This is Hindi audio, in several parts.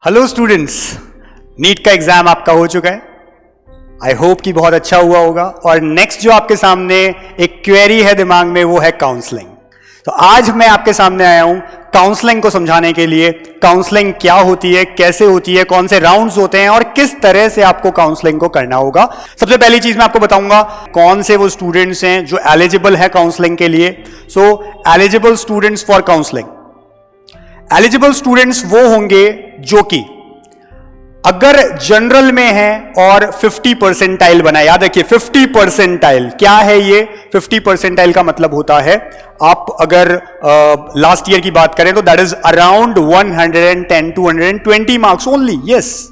हेलो स्टूडेंट्स, नीट का एग्जाम आपका हो चुका है। आई होप कि बहुत अच्छा हुआ होगा। और नेक्स्ट जो आपके सामने एक क्वेरी है दिमाग में, वो है काउंसलिंग। तो आज मैं आपके सामने आया हूं काउंसलिंग को समझाने के लिए। काउंसलिंग क्या होती है, कैसे होती है, कौन से राउंड्स होते हैं और किस तरह से आपको काउंसलिंग को करना होगा। सबसे पहली चीज मैं आपको बताऊंगा कौन से वो स्टूडेंट्स हैं जो एलिजिबल है काउंसलिंग के लिए। So eligible students for counselling, eligible students वो होंगे जो कि अगर जनरल में है और 50 परसेंटाइल बना। याद रखिए 50 परसेंटाइल क्या है ये। 50 परसेंटाइल का मतलब होता है आप अगर लास्ट ईयर की बात करें तो that is around 110 to 120 marks only. Yes,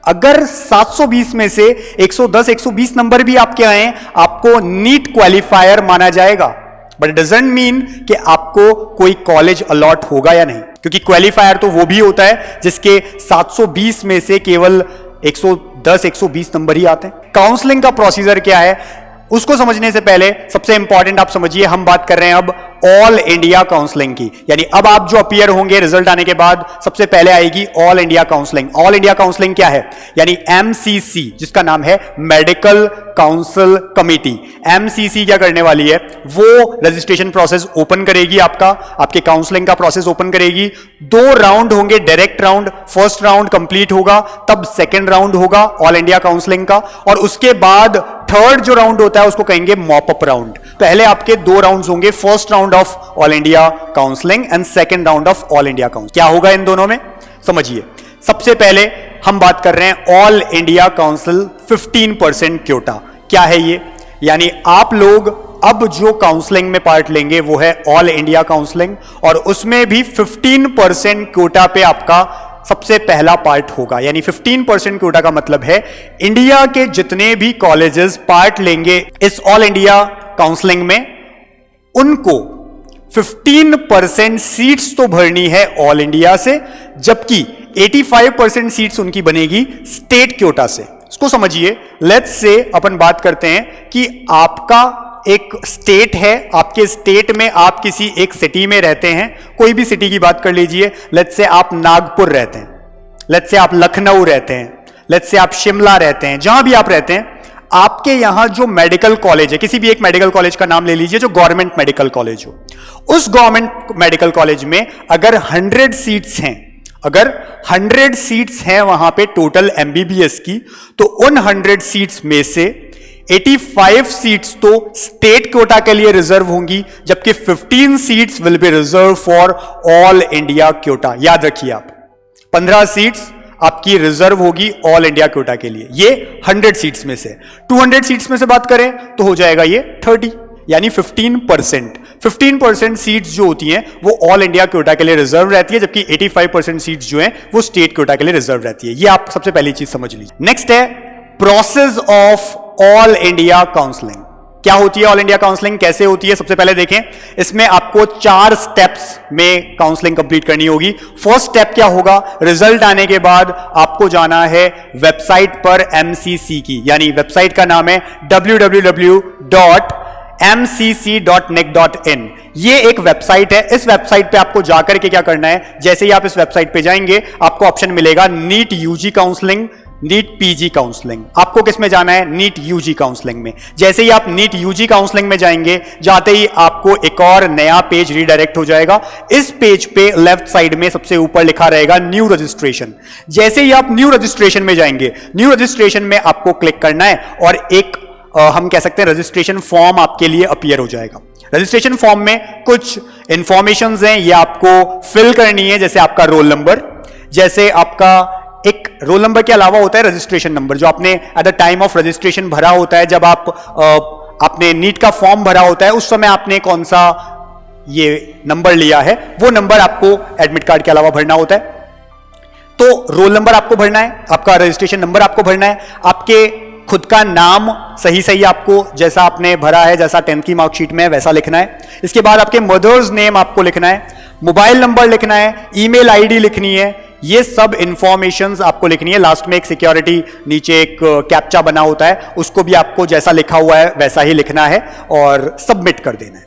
अगर 720 में से 110 120 नंबर भी आपके आए, आपको नीट क्वालिफायर माना जाएगा। बट डजंट मीन कि आपको कोई कॉलेज अलॉट होगा या नहीं, क्योंकि क्वालिफायर तो वो भी होता है जिसके 720 में से केवल 110 120 नंबर ही आते हैं। काउंसलिंग का प्रोसीजर क्या है उसको समझने से पहले सबसे इंपॉर्टेंट आप समझिए, हम बात कर रहे हैं अब ऑल इंडिया काउंसलिंग की। यानी अब आप जो अपीयर होंगे रिजल्ट आने के बाद, सबसे पहले आएगी all India counselling. All India counselling क्या है? यानी एमसीसी, जिसका नाम है मेडिकल काउंसिल कमेटी। एमसीसी क्या करने वाली है? वो रजिस्ट्रेशन प्रोसेस ओपन करेगी, आपके काउंसलिंग का प्रोसेस ओपन करेगी। 2 राउंड होंगे, direct round. First round complete होगा तब सेकेंड राउंड होगा ऑल इंडिया काउंसलिंग का, और उसके बाद थर्ड जो राउंड होता है उसको कहेंगे मॉप अप राउंड। पहले आपके 2 राउंड्स होंगे, first round of all India counselling and second round of all India counselling. क्या होगा इन दोनों में समझिए। सबसे पहले हम बात कर रहे हैं ऑल इंडिया काउंसिल 15% क्योटा। क्या है ये? यानी आप लोग अब जो काउंसलिंग में पार्ट लेंगे वो है ऑल इंडिया काउंसलिंग, और उसमें भी 15% क्योटा पे आपका सबसे पहला पार्ट होगा। यानी 15% क्योटा का मतलब है इंडिया के जितने भी कॉलेजेस पार्ट लेंगे इस ऑल इंडिया काउंसलिंग में, उनको 15% सीट्स तो भरनी है ऑल इंडिया से, जबकि 85% सीट्स उनकी बनेगी स्टेट क्योटा से। इसको समझिए। लेट्स से अपन बात करते हैं कि आपका एक स्टेट है, आपके स्टेट में आप किसी एक सिटी में रहते हैं, कोई भी सिटी की बात कर लीजिए। लेट्स से आप नागपुर रहते हैं, लेट्स से आप लखनऊ रहते हैं, लेट्स से आप शिमला रहते हैं। जहां भी आप रहते हैं, आपके यहां जो मेडिकल कॉलेज है, किसी भी एक मेडिकल कॉलेज का नाम ले लीजिए जो गवर्नमेंट मेडिकल कॉलेज हो। उस गवर्नमेंट मेडिकल कॉलेज में अगर 100 सीट्स हैं, अगर 100 सीट्स हैं वहां पे टोटल एमबीबीएस की, तो उन 100 सीट्स में से 85 सीट्स तो स्टेट कोटा के लिए रिजर्व होंगी, जबकि 15 seats will be reserve for all India quota. याद रखिए आप 15 सीट्स आपकी रिजर्व होगी ऑल इंडिया कोटा के लिए। ये 100 सीट्स में से। 200 सीट्स में से बात करें तो हो जाएगा ये 30, यानी 15%। 15% सीट्स जो होती हैं वो ऑल इंडिया कोटा के लिए रिजर्व रहती है, जबकि 85% सीट्स जो हैं वो स्टेट कोटा के लिए रिजर्व रहती है। ये आप सबसे पहली चीज समझ लीजिए। नेक्स्ट है process of all India counselling. क्या होती है ऑल इंडिया काउंसलिंग, कैसे होती है? सबसे पहले देखें, इसमें आपको 4 स्टेप्स में काउंसलिंग कंप्लीट करनी होगी। फर्स्ट स्टेप क्या होगा? रिजल्ट आने के बाद आपको जाना है वेबसाइट पर एमसीसी की, यानी वेबसाइट का नाम है www.mcc.nic.in। ये एक वेबसाइट है। इस वेबसाइट पे आपको जाकर के क्या करना है? जैसे ही आप इस वेबसाइट पे जाएंगे आपको ऑप्शन मिलेगा NEET UG counselling, NEET PG counselling. आपको किस में जाना है? नीट यूजी काउंसलिंग में। जैसे ही आप नीट यूजी काउंसलिंग में जाएंगे, जाते ही आपको एक और नया पेज रीडायरेक्ट हो जाएगा। इस पेज पे लेफ्ट साइड में सबसे ऊपर लिखा रहेगा न्यू रजिस्ट्रेशन। जैसे ही आप न्यू रजिस्ट्रेशन में जाएंगे, न्यू रजिस्ट्रेशन में आपको क्लिक करना है और एक हम कह सकते हैं रजिस्ट्रेशन फॉर्म आपके लिए अपीयर हो जाएगा। रजिस्ट्रेशन फॉर्म में कुछ इंफॉर्मेशंस हैं, ये आपको फिल करनी है। जैसे आपका रोल नंबर, जैसे आपका एक रोल नंबर के अलावा होता है रजिस्ट्रेशन नंबर, जो आपने at the time of registration भरा होता है। जब आपने नीट का फॉर्म भरा होता है उस समय आपने कौन सा ये नंबर लिया है, वो नंबर आपको एडमिट कार्ड के अलावा भरना होता है। तो रोल नंबर आपको भरना है, आपका रजिस्ट्रेशन नंबर आपको भरना है, आपके खुद का नाम सही आपको जैसा आपने भरा है, जैसा 10th की मार्कशीट में है वैसा लिखना है। इसके बाद आपके मदर्स नेम आपको लिखना है, मोबाइल नंबर लिखना है, ईमेल आईडी लिखनी है। ये सब इंफॉर्मेशंस आपको लिखनी है। लास्ट में एक सिक्योरिटी नीचे एक कैप्चा बना होता है, उसको भी आपको जैसा लिखा हुआ है वैसा ही लिखना है और सबमिट कर देना है।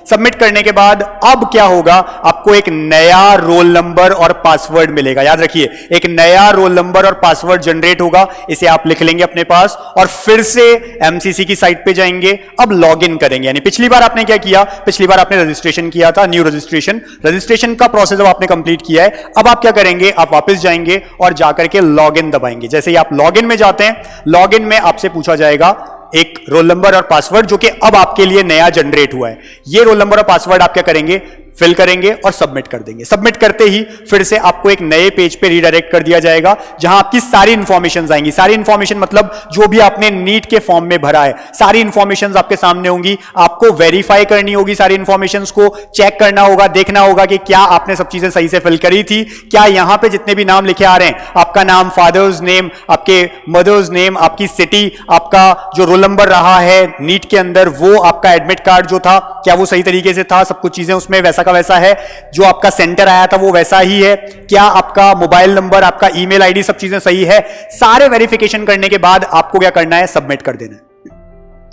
सबमिट करने के बाद अब क्या होगा? आपको एक नया रोल नंबर और पासवर्ड मिलेगा। याद रखिए, एक नया रोल नंबर और पासवर्ड जनरेट होगा, इसे आप लिख लेंगे अपने पास और फिर से एमसीसी की साइट पे जाएंगे। अब लॉग इन करेंगे, यानी पिछली बार आपने क्या किया, पिछली बार आपने रजिस्ट्रेशन किया था, न्यू रजिस्ट्रेशन का प्रोसेस अब आपने कंप्लीट किया है। अब आप क्या करेंगे, आप वापस जाएंगे और जाकर के लॉग इन दबाएंगे। जैसे ही आप लॉग इन में जाते हैं, लॉग इन में आपसे पूछा जाएगा एक रोल नंबर और पासवर्ड जो कि अब आपके लिए नया जनरेट हुआ है। ये रोल नंबर और पासवर्ड आप क्या करेंगे, फिल करेंगे और सबमिट कर देंगे। सबमिट करते ही फिर से आपको एक नए पेज पे रीडायरेक्ट कर दिया जाएगा जहां आपकी सारी इंफॉर्मेशन आएंगी। सारी इंफॉर्मेशन मतलब जो भी आपने नीट के फॉर्म में भरा है, सारी इंफॉर्मेशन आपके सामने होंगी। आपको वेरीफाई करनी होगी, सारी इंफॉर्मेशन को चेक करना होगा, देखना होगा कि क्या आपने सब चीजें सही से फिल करी थी। क्या यहां पे जितने भी नाम लिखे आ रहे हैं, आपका नाम, फादर्स नेम, आपके मदर्स नेम, आपकी सिटी, आपका जो रोल नंबर रहा है नीट के अंदर, वो आपका एडमिट कार्ड जो था, क्या वो सही तरीके से था, सब कुछ चीजें उसमें वैसा का वैसा है। जो आपका सेंटर आया था वो वैसा ही है। क्या आपका मोबाइल नंबर, आपका ईमेल आईडी, सब चीजें सही है। सारे वेरिफिकेशन करने के बाद आपको क्या करना है, सबमिट कर देना है।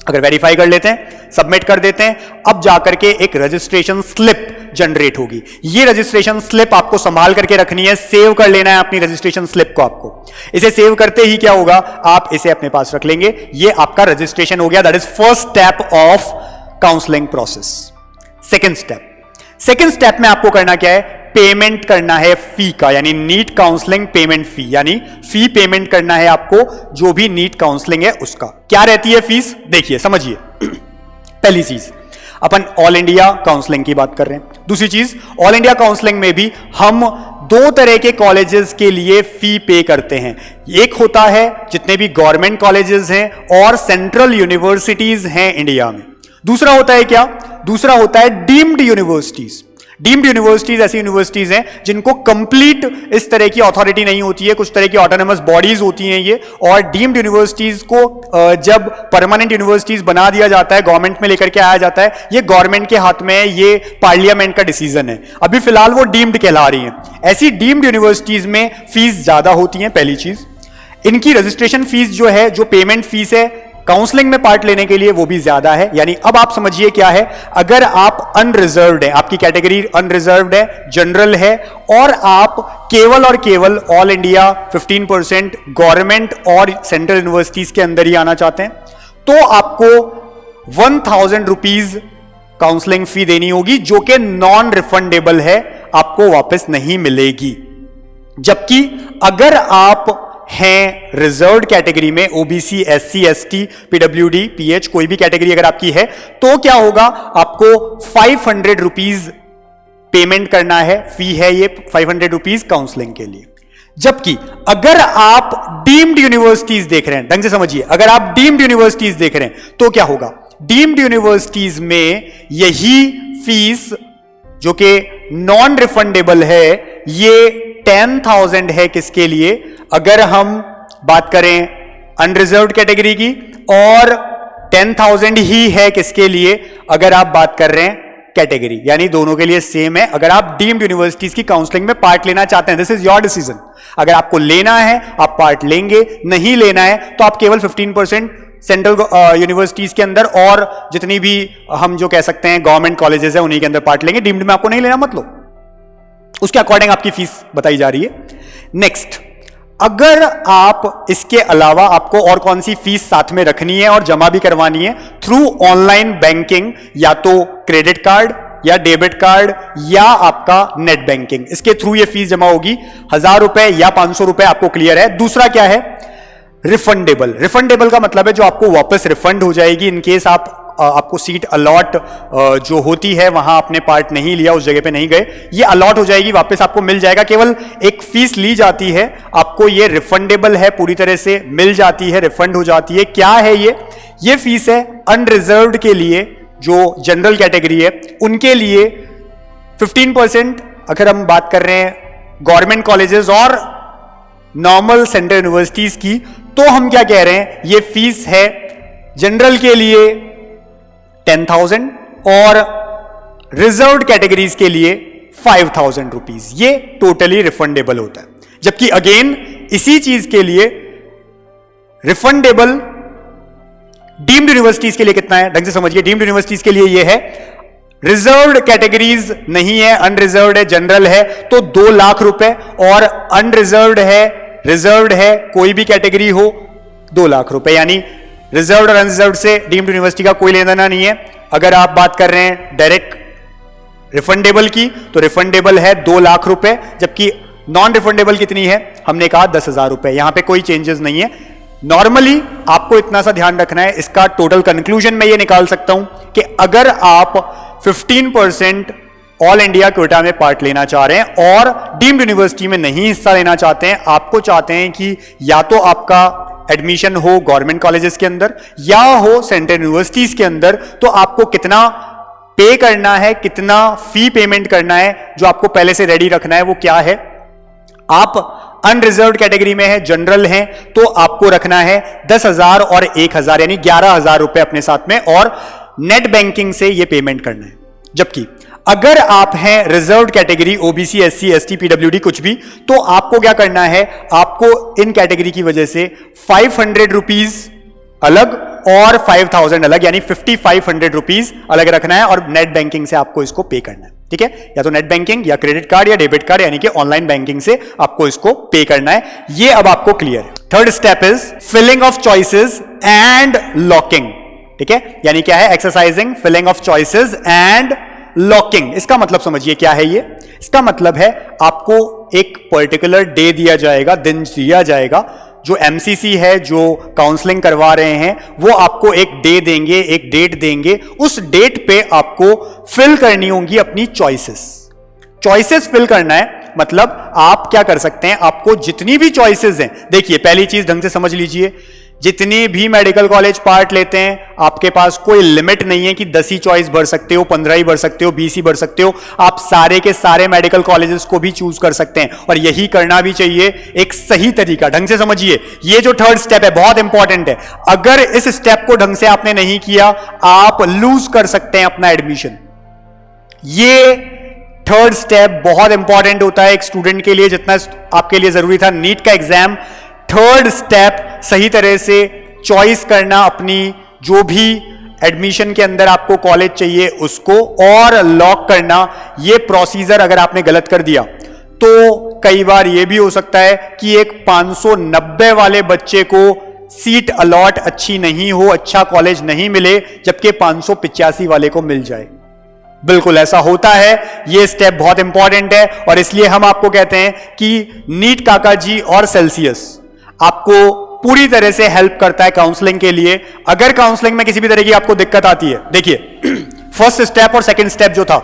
अगर वेरीफाई कर लेते हैं, सबमिट कर देते हैं, अब जाकर के एक रजिस्ट्रेशन स्लिप जनरेट होगी। ये रजिस्ट्रेशन स्लिप आपको संभाल करके रखनी है, सेव कर लेना है अपनी रजिस्ट्रेशन स्लिप को। आपको इसे सेव करते ही क्या होगा, आप इसे अपने पास रख लेंगे। ये आपका रजिस्ट्रेशन हो गया। That is first step of counselling process. Second step में आपको करना क्या है, पेमेंट करना है फी का, यानी नीट काउंसलिंग पेमेंट फी, यानी फी पेमेंट करना है आपको जो भी नीट काउंसलिंग है उसका। क्या रहती है फीस, देखिए समझिए। पहली चीज, अपन ऑल इंडिया काउंसलिंग की बात कर रहे हैं। दूसरी चीज, ऑल इंडिया काउंसलिंग में भी हम दो तरह के कॉलेजेस के लिए फी पे करते हैं। एक होता है जितने भी गवर्नमेंट कॉलेजेस हैं और सेंट्रल यूनिवर्सिटीज हैं इंडिया में। दूसरा होता है क्या, दूसरा होता है डीम्ड यूनिवर्सिटीज। डीम्ड यूनिवर्सिटीज ऐसी यूनिवर्सिटीज हैं जिनको कंप्लीट इस तरह की अथॉरिटी नहीं होती है, कुछ तरह की ऑटोनमस बॉडीज होती हैं ये। और डीम्ड यूनिवर्सिटीज को जब परमानेंट यूनिवर्सिटीज बना दिया जाता है, गवर्नमेंट में लेकर के आया जाता है, ये गवर्नमेंट के हाथ में है, ये पार्लियामेंट का डिसीजन है। अभी फिलहाल वो डीम्ड कहला रही हैं। ऐसी डीम्ड यूनिवर्सिटीज में फीस ज्यादा होती है। पहली चीज, इनकी रजिस्ट्रेशन फीस जो है, जो पेमेंट फीस है काउंसलिंग में पार्ट लेने के लिए, वो भी ज्यादा है। यानी अब आप समझिए क्या है, अगर आप अनरिजर्व्ड है, आपकी कैटेगरी अनरिजर्व्ड है, जनरल है, और आप केवल और केवल ऑल इंडिया 15% गवर्नमेंट और सेंट्रल यूनिवर्सिटीज के अंदर ही आना चाहते हैं, तो आपको 1000 रुपीज काउंसलिंग फी देनी होगी, जो कि नॉन रिफंडेबल है, आपको वापस नहीं मिलेगी। जबकि अगर आप हैं रिजर्व्ड कैटेगरी में, OBC, SC, ST, PWD, pH, कोई भी कैटेगरी अगर आपकी है, तो क्या होगा, आपको 500 रुपीज पेमेंट करना है। फी है ये 500 रुपीज काउंसलिंग के लिए। जबकि अगर आप डीम्ड यूनिवर्सिटीज देख रहे हैं, ढंग से समझिए, अगर आप डीम्ड यूनिवर्सिटीज देख रहे हैं तो क्या होगा, डीम्ड यूनिवर्सिटीज में यही फीस जो कि नॉन रिफंडेबल है, ये 10,000 है। किसके लिए, अगर हम बात करें अनरिजर्व्ड कैटेगरी की, और 10,000 ही है किसके लिए, अगर आप बात कर रहे हैं कैटेगरी, यानी दोनों के लिए सेम है। अगर आप डीम्ड यूनिवर्सिटीज की काउंसलिंग में पार्ट लेना चाहते हैं, दिस इज योर डिसीजन। अगर आपको लेना है आप पार्ट लेंगे, नहीं लेना है तो आप केवल 15% सेंट्रल यूनिवर्सिटीज के अंदर और जितनी भी हम जो कह सकते हैं गवर्नमेंट कॉलेजेस है उन्हीं के अंदर पार्ट लेंगे। डीम्ड में आपको नहीं लेना, मत लो, उसके अकॉर्डिंग आपकी फीस बताई जा रही है। नेक्स्ट, अगर आप इसके अलावा आपको और कौन सी फीस साथ में रखनी है और जमा भी करवानी है थ्रू ऑनलाइन बैंकिंग, या तो क्रेडिट कार्ड या डेबिट कार्ड या आपका नेट बैंकिंग, इसके थ्रू ये फीस जमा होगी। 1000 रुपए या 500 रुपए आपको क्लियर है। दूसरा क्या है, रिफंडेबल। रिफंडेबल का मतलब है जो आपको वापस रिफंड हो जाएगी इन केस आपको सीट अलॉट जो होती है वहां आपने पार्ट नहीं लिया, उस जगह पे नहीं गए, ये अलॉट हो जाएगी, वापस आपको मिल जाएगा। केवल एक फीस ली जाती है, आपको ये रिफंडेबल है, पूरी तरह से मिल जाती है, रिफंड हो जाती है। क्या है ये फीस है अनरिजर्व्ड के लिए, जो जनरल कैटेगरी है उनके लिए 15%। अगर हम बात कर रहे हैं गवर्नमेंट कॉलेजेस और नॉर्मल सेंट्रल यूनिवर्सिटीज की, तो हम क्या कह रहे हैं, ये फीस है जनरल के लिए 10,000 और रिजर्व्ड कैटेगरीज के लिए 5,000 रुपीज। ये टोटली रिफंडेबल होता है। जबकि अगेन इसी चीज के लिए रिफंडेबल डीम्ड यूनिवर्सिटीज के लिए कितना है, ढंग से समझिए, डीम्ड यूनिवर्सिटीज के लिए ये है रिजर्व्ड कैटेगरीज नहीं है, अनरिजर्व्ड है, जनरल है तो 2 लाख रुपए, और अनरिजर्व्ड है, रिजर्व्ड है, कोई भी कैटेगरी हो 2 लाख रुपए। यानी रिजर्व्ड और अनरिजर्व्ड से डीम्ड यूनिवर्सिटी का कोई लेना देना नहीं है। अगर आप बात कर रहे हैं डायरेक्ट रिफंडेबल की, तो रिफंडेबल है 2 लाख रुपए, जबकि नॉन रिफंडेबल कितनी है, हमने कहा 10,000 रुपए। यहां पे कोई चेंजेस नहीं है। नॉर्मली आपको इतना सा ध्यान रखना है, इसका टोटल कंक्लूजन मैं ये निकाल सकता हूं कि अगर आप 15% ऑल इंडिया क्विटा में पार्ट लेना चाह रहे हैं और डीम्ड यूनिवर्सिटी में नहीं हिस्सा लेना चाहते हैं, आपको चाहते हैं कि या तो आपका एडमिशन हो गवर्नमेंट कॉलेजेस के अंदर या हो सेंट्रल यूनिवर्सिटीज के अंदर, तो आपको कितना पे करना है, कितना फी पेमेंट करना है, जो आपको पहले से रेडी रखना है वो क्या है। आप अनरिजर्व्ड कैटेगरी में है, जनरल हैं, तो आपको रखना है 10,000 और 1,000 यानी 11,000 रुपए अपने साथ में, और नेट बैंकिंग से ये पेमेंट करना है। जबकि अगर आप हैं reserved category, OBC, SC, ST, PWD कुछ भी, तो आपको क्या करना है, आपको इन कैटेगरी की वजह से 500 रुपीज अलग और 5,000 अलग, यानी 5,500 रुपीज अलग रखना है, और नेट बैंकिंग से आपको इसको पे करना है। ठीक है, या तो नेट बैंकिंग या क्रेडिट कार्ड या डेबिट कार्ड, यानी कि ऑनलाइन बैंकिंग से आपको इसको पे करना है। ये अब आपको क्लियर है। Third step is filling of choices and locking. ठीक है, यानी क्या है, exercising filling of choices and locking. इसका मतलब समझिए क्या है ये। इसका मतलब है आपको एक पर्टिकुलर डे दिया जाएगा, दिन दिया जाएगा, जो एमसीसी है, जो काउंसलिंग करवा रहे हैं, वो आपको एक डे देंगे, एक डेट देंगे। उस डेट पे आपको फिल करनी होंगी अपनी चॉइसेस। चॉइसेस फिल करना है मतलब आप क्या कर सकते हैं, आपको जितनी भी चॉइसेस हैं, देखिए पहली चीज ढंग से समझ लीजिए, जितनी भी मेडिकल कॉलेज पार्ट लेते हैं, आपके पास कोई लिमिट नहीं है कि 10 ही चॉइस भर सकते हो, 15 ही भर सकते हो, 20 ही भर सकते हो। आप सारे के सारे मेडिकल कॉलेजेस को भी चूज कर सकते हैं, और यही करना भी चाहिए, एक सही तरीका। ढंग से समझिए, ये जो थर्ड स्टेप है बहुत इंपॉर्टेंट है। अगर इस स्टेप को ढंग से आपने नहीं किया, आप लूज कर सकते हैं अपना एडमिशन। ये थर्ड स्टेप बहुत इंपॉर्टेंट होता है एक स्टूडेंट के लिए, जितना आपके लिए जरूरी था नीट का एग्जाम। थर्ड स्टेप सही तरह से चॉइस करना अपनी, जो भी एडमिशन के अंदर आपको कॉलेज चाहिए उसको, और लॉक करना। ये प्रोसीजर अगर आपने गलत कर दिया तो कई बार यह भी हो सकता है कि एक 590 वाले बच्चे को सीट अलॉट अच्छी नहीं हो, अच्छा कॉलेज नहीं मिले, जबकि 585 वाले को मिल जाए। बिल्कुल ऐसा होता है। यह स्टेप बहुत इंपॉर्टेंट है, और इसलिए हम आपको कहते हैं कि नीट काका जी और सेल्सियस आपको पूरी तरह से हेल्प करता है काउंसलिंग के लिए। अगर काउंसलिंग में किसी भी तरह की आपको दिक्कत आती है, देखिए फर्स्ट स्टेप और सेकंड स्टेप जो था,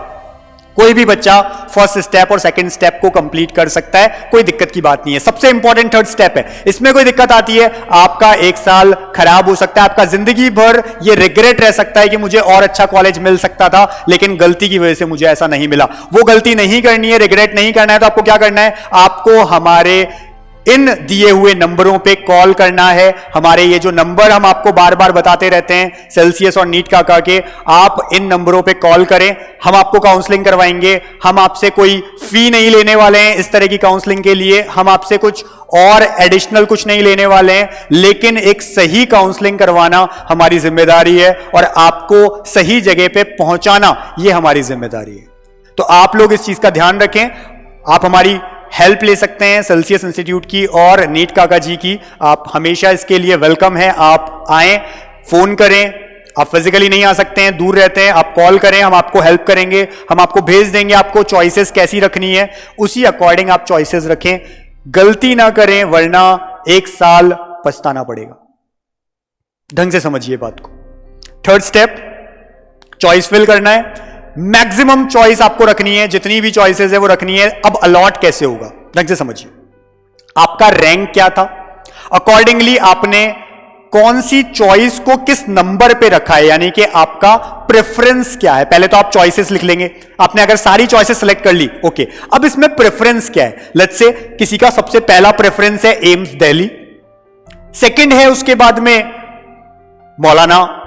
कोई भी बच्चा फर्स्ट स्टेप और सेकंड स्टेप को कंप्लीट कर सकता है, कोई दिक्कत की बात नहीं है। सबसे इंपॉर्टेंट थर्ड स्टेप है, इसमें कोई दिक्कत आती है, आपका 1 साल खराब हो सकता है, आपका जिंदगी भर ये रिग्रेट रह सकता है कि मुझे और अच्छा कॉलेज मिल सकता था, लेकिन गलती की वजह से मुझे ऐसा नहीं मिला। वो गलती नहीं करनी है, रिग्रेट नहीं करना है, तो आपको क्या करना है, आपको हमारे इन दिए हुए नंबरों पे कॉल करना है। हमारे ये जो नंबर हम आपको बार बार बताते रहते हैं, सेल्सियस और नीट काका के, आप इन नंबरों पे कॉल करें, हम आपको काउंसलिंग करवाएंगे। हम आपसे कोई फी नहीं लेने वाले हैं इस तरह की काउंसलिंग के लिए, हम आपसे कुछ और एडिशनल कुछ नहीं लेने वाले हैं, लेकिन एक सही काउंसलिंग करवाना हमारी जिम्मेदारी है, और आपको सही जगह पे पहुंचाना ये हमारी जिम्मेदारी है। तो आप लोग इस चीज का ध्यान रखें। आप हमारी हेल्प ले सकते हैं सेल्सियस इंस्टीट्यूट की और नीट काका जी की। आप हमेशा इसके लिए वेलकम है। आप आएं, फोन करें, आप फिजिकली नहीं आ सकते हैं, दूर रहते हैं, आप कॉल करें, हम आपको हेल्प करेंगे, हम आपको भेज देंगे आपको चॉइसेस कैसी रखनी है, उसी अकॉर्डिंग आप चॉइसेस रखें। गलती ना करें, वरना 1 साल पछताना पड़ेगा। ढंग से समझिए बात को। थर्ड स्टेप, चॉइस फिल करना है, मैक्सिमम चॉइस आपको रखनी है, जितनी भी चॉइसेस है वो रखनी है। अब अलॉट कैसे होगा, ढंग से समझिए। आपका रैंक क्या था, अकॉर्डिंगली आपने कौन सी चॉइस को किस नंबर पे रखा है, यानी कि आपका प्रेफरेंस क्या है। पहले तो आप चॉइसेस लिख लेंगे, आपने अगर सारी चॉइसेस सेलेक्ट कर ली, ओके। अब इसमें प्रेफरेंस क्या है, लेट्स से किसी का सबसे पहला प्रेफरेंस है एम्स दिल्ली, सेकंड है उसके बाद में मौलाना,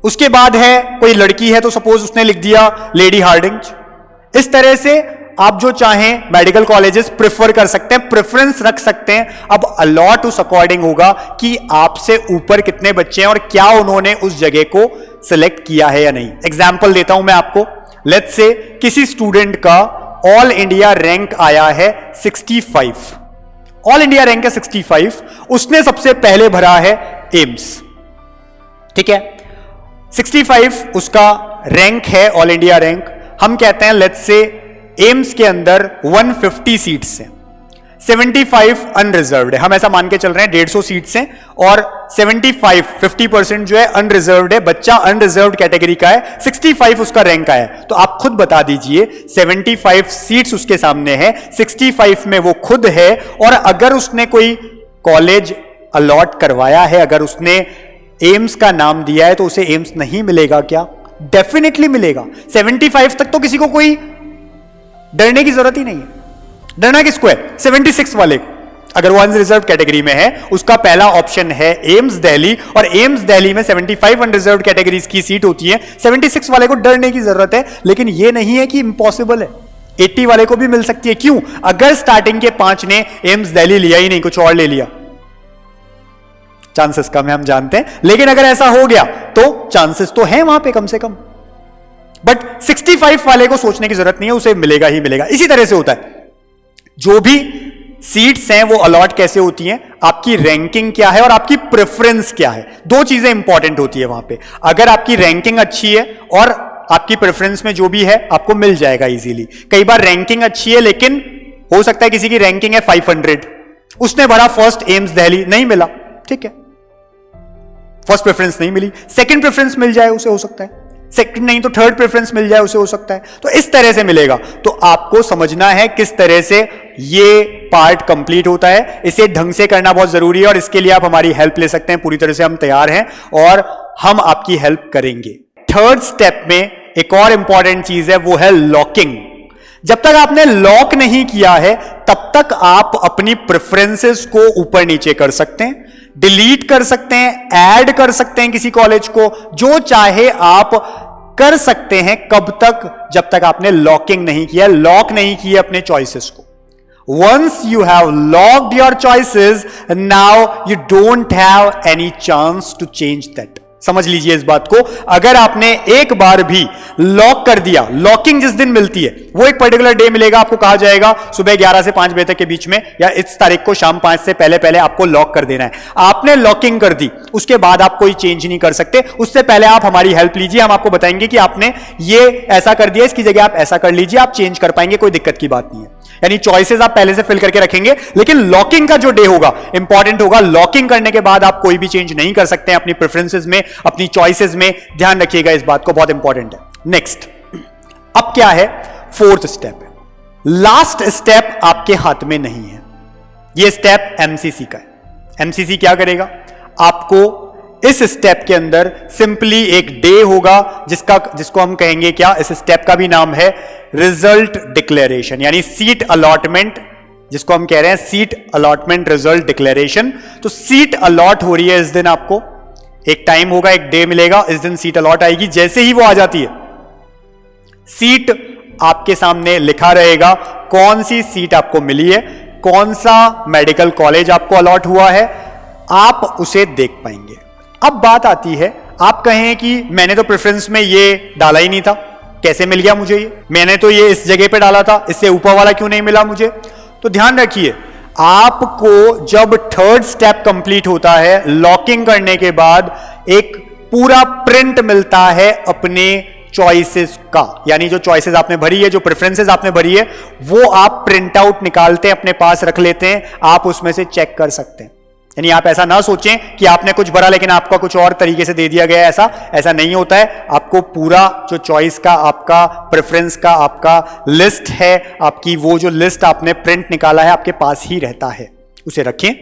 उसके बाद है कोई लड़की है तो सपोज उसने लिख दिया लेडी हार्डिंज। इस तरह से आप जो चाहें मेडिकल कॉलेजेस प्रेफर कर सकते हैं, प्रेफरेंस रख सकते हैं। अब अलॉट उस अकॉर्डिंग होगा कि आपसे ऊपर कितने बच्चे हैं और क्या उन्होंने उस जगह को सिलेक्ट किया है या नहीं। एग्जाम्पल देता हूं मैं आपको। लेट्स से किसी स्टूडेंट का ऑल इंडिया रैंक आया है 65, ऑल इंडिया रैंक है 65, उसने सबसे पहले भरा है एम्स, ठीक है। 65 उसका रैंक है, ऑल इंडिया रैंक। हम कहते हैं लेट्स से एम्स के अंदर 150 सीट्स हैं, 75 अनरिजर्व्ड है, हम ऐसा मान के चल रहे हैं 150 सीट्स हैं और 75 50% जो है अनरिजर्व्ड है, बच्चा अनरिजर्व्ड कैटेगरी का है, 65 उसका रैंक आया है। तो आप खुद बता दीजिए 75 सीट्स उसके सामने है, 65 में वो खुद है, और अगर उसने कोई कॉलेज अलॉट करवाया है, अगर उसने एम्स का नाम दिया है, तो उसे एम्स नहीं मिलेगा क्या? डेफिनेटली मिलेगा। 75 तक तो किसी को कोई डरने की जरूरत ही नहीं है। डरना किसको है? 76 वाले को। अगर वो अनरिजर्व्ड कैटेगरी में है, उसका पहला ऑप्शन है एम्स दिल्ली, और एम्स दिल्ली में 75 अनरिजर्व्ड कैटेगरीज की सीट होती है। 76 वाले को डरने की जरूरत है, लेकिन ये नहीं है कि इंपॉसिबल है। 80 वाले को भी मिल सकती है। क्यों? अगर स्टार्टिंग के 5 ने एम्स दिल्ली लिया ही नहीं, कुछ और ले लिया, चांसेस कम है, हम जानते हैं, लेकिन अगर ऐसा हो गया तो चांसेस तो हैं वहां पे कम से कम। बट 65 वाले को सोचने की जरूरत नहीं है, उसे मिलेगा ही मिलेगा। इसी तरह से होता है, जो भी सीट्स हैं वो अलॉट कैसे होती हैं, आपकी रैंकिंग क्या है और आपकी प्रेफरेंस क्या है, दो चीजें इंपॉर्टेंट होती है वहां पे। अगर आपकी रैंकिंग अच्छी है और आपकी प्रेफरेंस में जो भी है आपको मिल जाएगा इजीली। कई बार रैंकिंग अच्छी है, लेकिन हो सकता है किसी की रैंकिंग है 500, उसने भरा फर्स्ट एम्स दिल्ली, नहीं मिला, ठीक है, फर्स्ट प्रेफरेंस नहीं मिली, सेकंड प्रेफरेंस मिल जाए उसे, हो सकता है सेकंड नहीं तो थर्ड प्रेफरेंस मिल जाए उसे, हो सकता है। तो इस तरह से मिलेगा। तो आपको समझना है किस तरह से ये पार्ट कंप्लीट होता है, इसे ढंग से करना बहुत जरूरी है, और इसके लिए आप हमारी हेल्प ले सकते हैं। पूरी तरह से हम तैयार हैं और हम आपकी हेल्प करेंगे। थर्ड स्टेप में एक और इंपॉर्टेंट चीज है, वो है लॉकिंग। जब तक आपने लॉक नहीं किया है, तब तक आप अपनी प्रेफरेंसेस को ऊपर नीचे कर सकते हैं, डिलीट कर सकते हैं, ऐड कर सकते हैं किसी कॉलेज को, जो चाहे आप कर सकते हैं। कब तक? जब तक आपने लॉकिंग नहीं किया, लॉक नहीं किया अपने चॉइसेस को। Once you have locked your choices, now you don't have any chance to change that. समझ लीजिए इस बात को। अगर आपने एक बार भी लॉक कर दिया, लॉकिंग जिस दिन मिलती है वो एक पर्टिकुलर डे मिलेगा, आपको कहा जाएगा सुबह 11 से 5 बजे तक के बीच में, या इस तारीख को शाम 5 से पहले पहले आपको लॉक कर देना है। आपने लॉकिंग कर दी, उसके बाद आप कोई चेंज नहीं कर सकते। उससे पहले आप हमारी हेल्प लीजिए, हम आपको बताएंगे कि आपने ये ऐसा कर दिया, इसकी जगह आप ऐसा कर लीजिए, आप चेंज कर पाएंगे, कोई दिक्कत की बात नहीं है। यानी चॉइसेस आप पहले से फिल करके रखेंगे, लेकिन लॉकिंग का जो डे होगा इंपॉर्टेंट होगा। लॉकिंग करने के बाद आप कोई भी चेंज नहीं कर सकते हैं अपनी प्रेफरेंसेस में, अपनी चॉइसेस में। ध्यान रखिएगा इस बात को, बहुत इंपॉर्टेंट है। नेक्स्ट, अब क्या है? फोर्थ स्टेप है, लास्ट स्टेप आपके हाथ में नहीं है। यह स्टेप एमसीसी का है। एमसीसी क्या करेगा? आपको इस स्टेप के अंदर सिंपली एक डे होगा जिसको हम कहेंगे क्या? इस स्टेप का भी नाम है रिजल्ट डिक्लेरेशन, यानी सीट अलॉटमेंट, जिसको हम कह रहे हैं सीट अलॉटमेंट रिजल्ट डिक्लेरेशन। तो सीट अलॉट हो रही है इस दिन, आपको एक टाइम होगा, एक डे मिलेगा, इस दिन सीट अलॉट आएगी। जैसे ही वो आ जाती है, सीट आपके सामने लिखा रहेगा कौन सी सीट आपको मिली है, कौन सा मेडिकल कॉलेज आपको अलॉट हुआ है, आप उसे देख पाएंगे। अब बात आती है, आप कहें कि मैंने तो प्रेफरेंस में ये डाला ही नहीं था, कैसे मिल गया मुझे ये? मैंने तो ये इस जगह पे डाला था, इससे ऊपर वाला क्यों नहीं मिला मुझे? तो ध्यान रखिए, आपको जब थर्ड स्टेप कंप्लीट होता है, लॉकिंग करने के बाद एक पूरा प्रिंट मिलता है अपने चॉइसेस का। यानी जो चॉइसेस आपने भरी है, जो प्रेफरेंसेस आपने भरी है, वो आप प्रिंट आउट निकालते हैं, अपने पास रख लेते हैं, आप उसमें से चेक कर सकते हैं। यानी आप ऐसा ना सोचें कि आपने कुछ भरा लेकिन आपका कुछ और तरीके से दे दिया गया है, ऐसा नहीं होता है। आपको पूरा जो चॉइस का, आपका प्रेफरेंस का, आपका लिस्ट है, आपकी वो जो लिस्ट आपने प्रिंट निकाला है, आपके पास ही रहता है। उसे रखें,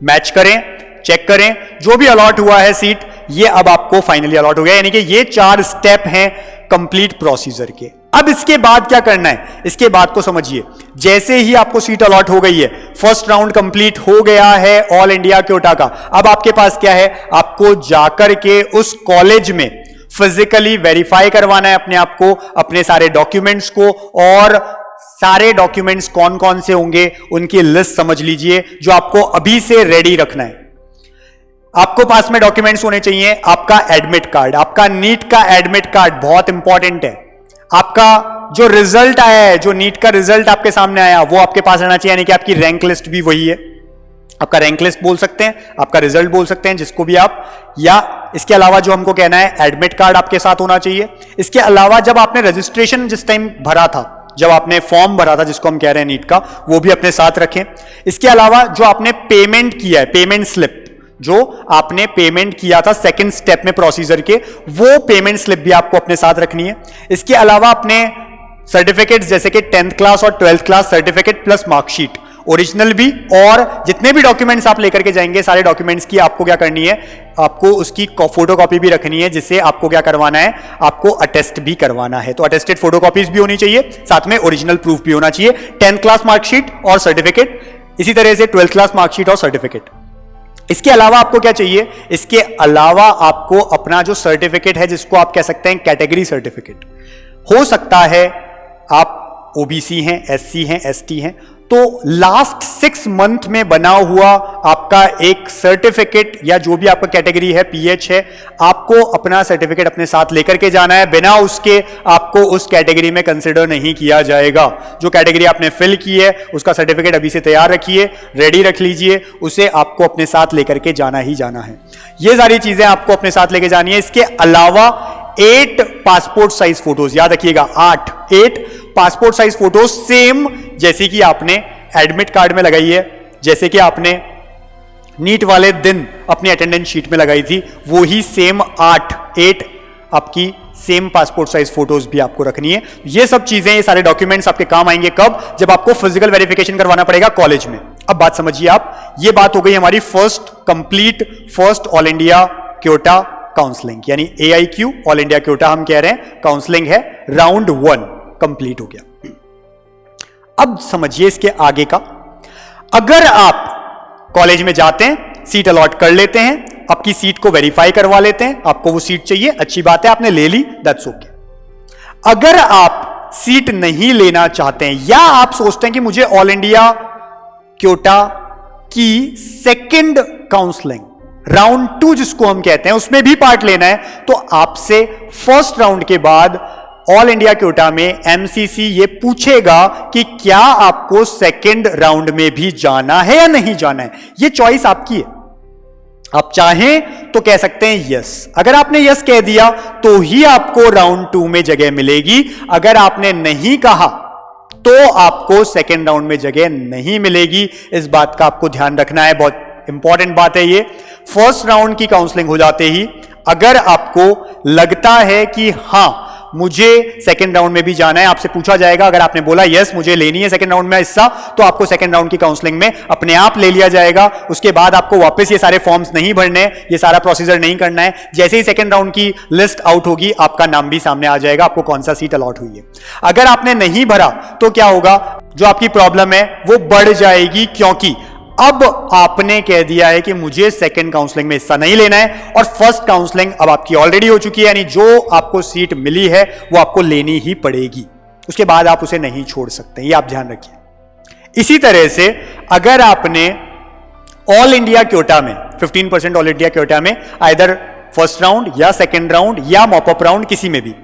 मैच करें, चेक करें, जो भी अलॉट हुआ है सीट, ये अब आपको फाइनली अलॉट हो गया। यानी कि ये 4 स्टेप हैं कंप्लीट प्रोसीजर के। अब इसके बाद क्या करना है, इसके बाद को समझिए। जैसे ही आपको सीट अलॉट हो गई है, फर्स्ट राउंड कंप्लीट हो गया है ऑल इंडिया क्योटा का, अब आपके पास क्या है? आपको जाकर के उस कॉलेज में फिजिकली वेरीफाई करवाना है अपने आप को, अपने सारे डॉक्यूमेंट्स को, और सारे डॉक्यूमेंट्स कौन कौन से होंगे उनकी लिस्ट समझ लीजिए जो आपको अभी से रेडी रखना है। आपको पास में डॉक्यूमेंट्स होने चाहिए, आपका एडमिट कार्ड, आपका नीट का एडमिट कार्ड बहुत इंपॉर्टेंट है। आपका जो रिजल्ट आया है, जो नीट का रिजल्ट आपके सामने आया, वो आपके पास रहना चाहिए, यानी कि आपकी रैंक लिस्ट भी वही है। आपका रैंक लिस्ट बोल सकते हैं, आपका रिजल्ट बोल सकते हैं, जिसको भी आप, या इसके अलावा जो हमको कहना है एडमिट कार्ड आपके साथ होना चाहिए। इसके अलावा जब आपने रजिस्ट्रेशन जिस टाइम भरा था, जब आपने फॉर्म भरा था जिसको हम कह रहे हैं नीट का, वो भी अपने साथ रखें। इसके अलावा जो आपने पेमेंट किया है, पेमेंट स्लिप, जो आपने पेमेंट किया था सेकंड स्टेप में प्रोसीजर के, वो पेमेंट स्लिप भी आपको अपने साथ रखनी है। इसके अलावा अपने सर्टिफिकेट्स जैसे कि 10th क्लास और 12th class certificate plus marksheet, original भी, और जितने भी डॉक्यूमेंट्स आप लेकर के जाएंगे सारे डॉक्यूमेंट्स की आपको क्या करनी है, आपको उसकी फोटोकॉपी भी रखनी है, जिससे आपको क्या करवाना है, आपको अटेस्ट भी करवाना है। तो अटेस्टेड फोटोकॉपीज भी होनी चाहिए, साथ में ओरिजिनल प्रूफ भी होना चाहिए। 10th क्लास मार्कशीट और सर्टिफिकेट, इसी तरह से 12th क्लास मार्कशीट और सर्टिफिकेट। इसके अलावा आपको क्या चाहिए, इसके अलावा आपको अपना जो सर्टिफिकेट है, जिसको आप कह सकते हैं कैटेगरी सर्टिफिकेट, हो सकता है आप ओबीसी हैं, एससी हैं, एसटी हैं, तो लास्ट 6 मंथ में बना हुआ आपका एक सर्टिफिकेट, या जो भी आपका कैटेगरी है, पीएच है, आपको अपना सर्टिफिकेट अपने साथ लेकर के जाना है। बिना उसके आपको उस कैटेगरी में कंसिडर नहीं किया जाएगा। जो कैटेगरी आपने फिल की है उसका सर्टिफिकेट अभी से तैयार रखिए, रेडी रख लीजिए, उसे आपको अपने साथ लेकर के जाना ही जाना है। ये सारी चीजें आपको अपने साथ लेके जानी है। इसके अलावा 8 पासपोर्ट साइज फोटोज, याद रखिएगा 8 पासपोर्ट साइज फोटोज, सेम जैसे कि आपने एडमिट कार्ड में लगाई है, जैसे कि आपने नीट वाले दिन अपनी अटेंडेंस शीट में लगाई थी, वो ही सेम 8 आपकी सेम पासपोर्ट साइज फोटोज भी आपको रखनी है। ये सब चीजें, ये सारे डॉक्यूमेंट्स आपके काम आएंगे कब, जब आपको फिजिकल वेरिफिकेशन करवाना पड़ेगा कॉलेज में। अब बात समझिए आप, ये बात हो गई हमारी first all India Kyoto counselling, यानी AIQ ऑल इंडिया क्योटा हम कह रहे हैं, काउंसलिंग है, राउंड 1 कंप्लीट हो गया। अब समझिए इसके आगे का, अगर आप कॉलेज में जाते हैं, सीट अलॉट कर लेते हैं, आपकी सीट को वेरीफाई करवा लेते हैं, आपको वो सीट चाहिए, अच्छी बात है, आपने ले ली, दैट्स ओके। अगर आप सीट नहीं लेना चाहते हैं, या आप सोचते हैं कि मुझे ऑल इंडिया क्योटा की सेकंड काउंसलिंग, राउंड 2 जिसको हम कहते हैं, उसमें भी पार्ट लेना है, तो आपसे फर्स्ट राउंड के बाद ऑल इंडिया क्योटा में MCC ये पूछेगा कि क्या आपको सेकंड राउंड में भी जाना है या नहीं जाना है। ये चॉइस आपकी है, आप चाहें तो कह सकते हैं यस। अगर आपने यस कह दिया तो ही आपको राउंड 2 में जगह मिलेगी, अगर आपने नहीं कहा तो आपको सेकंड राउंड में जगह नहीं मिलेगी। इस बात का आपको ध्यान रखना है, बहुत इंपॉर्टेंट बात है ये। फर्स्ट राउंड की काउंसलिंग हो जाते ही अगर आपको लगता है कि हां मुझे सेकंड राउंड में भी जाना है, आपसे पूछा जाएगा, अगर आपने बोला यस मुझे लेनी है सेकंड राउंड में हिस्सा, तो आपको सेकंड राउंड की काउंसलिंग में अपने आप ले लिया जाएगा। उसके बाद आपको वापस ये सारे फॉर्म्स नहीं भरने, ये सारा प्रोसीजर नहीं करना है। जैसे ही सेकंड राउंड की लिस्ट आउट होगी, आपका नाम भी सामने आ जाएगा, आपको कौन सा सीट अलॉट हुई है। अगर आपने नहीं भरा तो क्या होगा, जो आपकी प्रॉब्लम है वो बढ़ जाएगी, क्योंकि अब आपने कह दिया है कि मुझे सेकंड काउंसलिंग में हिस्सा नहीं लेना है, और फर्स्ट काउंसलिंग अब आपकी ऑलरेडी हो चुकी है, यानी जो आपको सीट मिली है वो आपको लेनी ही पड़ेगी, उसके बाद आप उसे नहीं छोड़ सकते, ये आप ध्यान रखिए। इसी तरह से अगर आपने ऑल इंडिया क्योटा में 15% ऑल इंडिया क्योटा में आइदर फर्स्ट राउंड या सेकंड राउंड या मॉपअप राउंड किसी में भी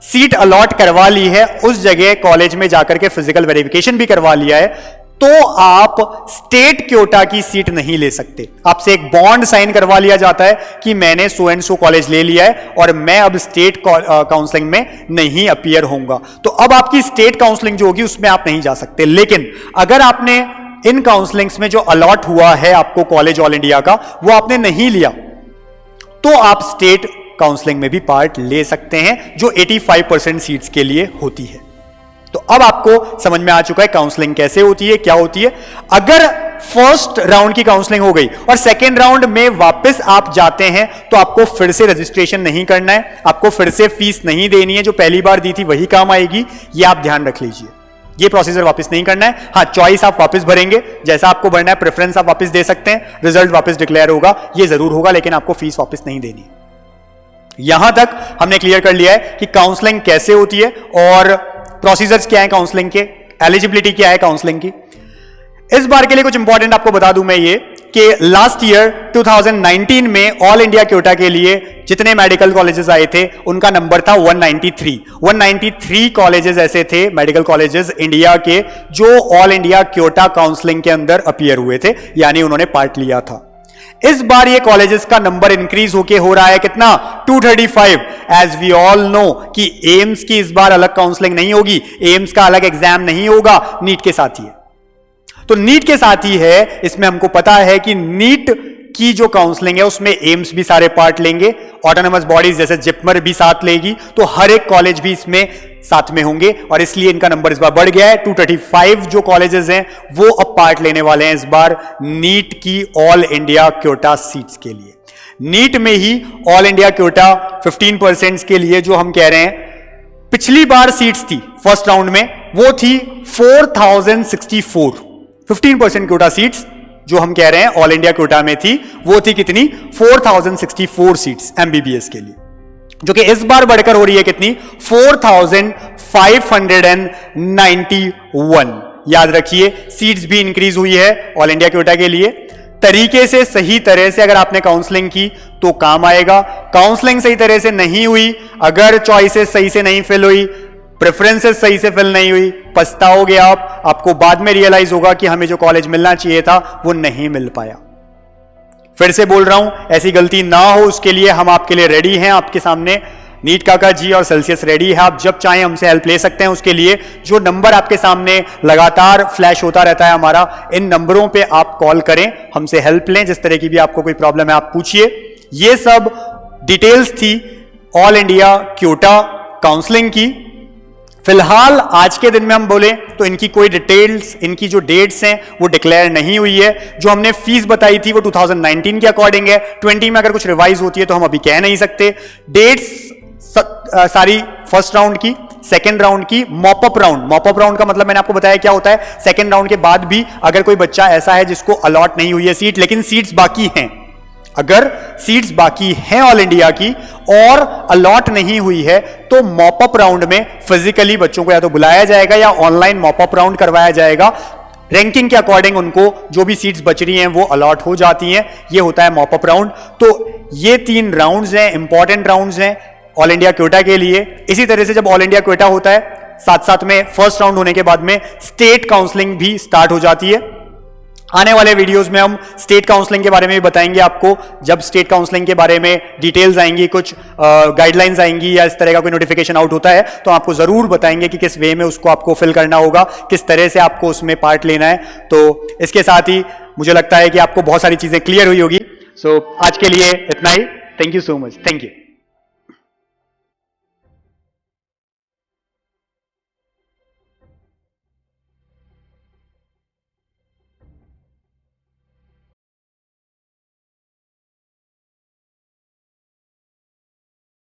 सीट अलॉट करवा ली है, उस जगह कॉलेज में जाकर के फिजिकल वेरिफिकेशन भी करवा लिया है, तो आप स्टेट क्योटा की सीट नहीं ले सकते। आपसे एक बॉन्ड साइन करवा लिया जाता है कि मैंने सो एंड सो कॉलेज ले लिया है और मैं अब स्टेट काउंसलिंग में नहीं अपीयर होऊंगा, तो अब आपकी स्टेट काउंसलिंग जो होगी उसमें आप नहीं जा सकते। लेकिन अगर आपने इन काउंसलिंग्स में जो अलॉट हुआ है आपको कॉलेज ऑल इंडिया का, वो आपने नहीं लिया, तो आप स्टेट काउंसलिंग में भी पार्ट ले सकते हैं, जो 85% सीट्स के लिए होती है। तो अब आपको समझ में आ चुका है काउंसलिंग कैसे होती है, क्या होती है। अगर फर्स्ट राउंड की काउंसलिंग हो गई और सेकेंड राउंड में वापस आप जाते हैं, तो आपको फिर से रजिस्ट्रेशन नहीं करना है, आपको फिर से फीस नहीं देनी है, जो पहली बार दी थी वही काम आएगी, ये आप ध्यान रख लीजिए। ये प्रोसीजर वापस नहीं करना है। हाँ, चॉइस आप वापस भरेंगे, जैसा आपको भरना है, प्रेफरेंस आप वापस दे सकते हैं, रिजल्ट वापस डिक्लेयर होगा, ये जरूर होगा, लेकिन आपको फीस वापस नहीं देनी। यहां तक हमने क्लियर कर लिया है कि काउंसलिंग कैसे होती है और प्रोसीजर्स क्या है काउंसलिंग के, एलिजिबिलिटी क्या है काउंसलिंग की। इस बार के लिए कुछ इंपॉर्टेंट आपको बता दूं मैं ये कि लास्ट ईयर 2019 में ऑल इंडिया क्योटा के लिए जितने मेडिकल कॉलेजेस आए थे उनका नंबर था 193 कॉलेजेस ऐसे थे, मेडिकल कॉलेजेस इंडिया के, जो ऑल इंडिया क्योटा काउंसलिंग के अंदर अपीयर हुए थे, यानी उन्होंने पार्ट लिया था। इस बार ये कॉलेजेस का नंबर इंक्रीज होके हो रहा है कितना, 235। एज वी ऑल नो कि एम्स की इस बार अलग काउंसलिंग नहीं होगी, एम्स का अलग एग्जाम नहीं होगा, नीट के साथ ही है। तो नीट के साथ ही है, इसमें हमको पता है कि नीट की जो काउंसलिंग है उसमें एम्स भी सारे पार्ट लेंगे, ऑटोनोमस बॉडीज जैसे जिपमर भी साथ लेगी, तो हर एक कॉलेज भी इसमें साथ में होंगे और इसलिए इनका नंबर इस बार बढ़ गया है। 235 जो कॉलेजेस हैं वो अब पार्ट लेने वाले हैं इस बार नीट की ऑल इंडिया क्योटा सीट्स के लिए। नीट में ही ऑल इंडिया क्योटा 15% के लिए जो हम कह रहे हैं, पिछली बार सीट्स थी फर्स्ट राउंड में वो थी 4064। 15% क्योटा सीट्स जो हम कह रहे हैं ऑल इंडिया क्योटा में थी वो थी कितनी, 4064 सीट्स एमबीबीएस के लिए, जो कि इस बार बढ़कर हो रही है कितनी, 4591। याद रखिए सीट्स भी इंक्रीज हुई है ऑल इंडिया क्योटा के लिए। तरीके से सही तरह से अगर आपने काउंसलिंग की तो काम आएगा, काउंसलिंग सही तरह से नहीं हुई, अगर चॉइसेस सही से नहीं फिल हुई, प्रेफरेंसेस सही से फिल नहीं हुई, पछताओगे आप, आपको बाद में रियलाइज होगा कि हमें जो कॉलेज मिलना चाहिए था वो नहीं मिल पाया। फिर से बोल रहा हूं, ऐसी गलती ना हो उसके लिए हम आपके लिए रेडी हैं, आपके सामने नीट काका जी और सेल्सियस रेडी है, आप जब चाहें हमसे हेल्प ले सकते हैं। उसके लिए जो नंबर आपके सामने लगातार फ्लैश होता रहता है हमारा, इन नंबरों पे आप कॉल करें, हमसे हेल्प लें, जिस तरह की भी आपको कोई प्रॉब्लम है आप पूछिए। ये सब डिटेल्स थी ऑल इंडिया क्योटा काउंसलिंग की। फिलहाल आज के दिन में हम बोले तो इनकी कोई डिटेल्स, इनकी जो डेट्स हैं वो डिक्लेयर नहीं हुई है। जो हमने फीस बताई थी वो 2019 के अकॉर्डिंग है, 20 में अगर कुछ रिवाइज होती है तो हम अभी कह नहीं सकते। डेट्स सारी फर्स्ट राउंड की, सेकेंड राउंड की, मॉपअप राउंड का मतलब मैंने आपको बताया क्या होता है। सेकेंड राउंड के बाद भी अगर कोई बच्चा ऐसा है जिसको अलॉट नहीं हुई है सीट, लेकिन सीट्स बाकी हैं, अगर सीट्स बाकी हैं ऑल इंडिया की और अलॉट नहीं हुई है तो मॉपअप राउंड में फिजिकली बच्चों को या तो बुलाया जाएगा या ऑनलाइन मॉपअप राउंड करवाया जाएगा। रैंकिंग के अकॉर्डिंग उनको जो भी सीट्स बच रही हैं वो अलॉट हो जाती हैं, ये होता है मॉपअप राउंड। तो ये 3 राउंड्स हैं, इंपॉर्टेंट राउंड्स हैं ऑल इंडिया क्योटा के लिए। इसी तरह से जब ऑल इंडिया क्योटा होता है, साथ साथ में फर्स्ट राउंड होने के बाद में स्टेट काउंसलिंग भी स्टार्ट हो जाती है। आने वाले वीडियोस में हम स्टेट काउंसलिंग के बारे में भी बताएंगे आपको। जब स्टेट काउंसलिंग के बारे में डिटेल्स आएंगी, कुछ गाइडलाइंस आएंगी या इस तरह का कोई नोटिफिकेशन आउट होता है तो आपको जरूर बताएंगे कि किस वे में उसको आपको फिल करना होगा, किस तरह से आपको उसमें पार्ट लेना है। तो इसके साथ ही मुझे लगता है कि आपको बहुत सारी चीजें क्लियर हुई होगी। सो आज के लिए इतना ही। Thank you so much. Thank you.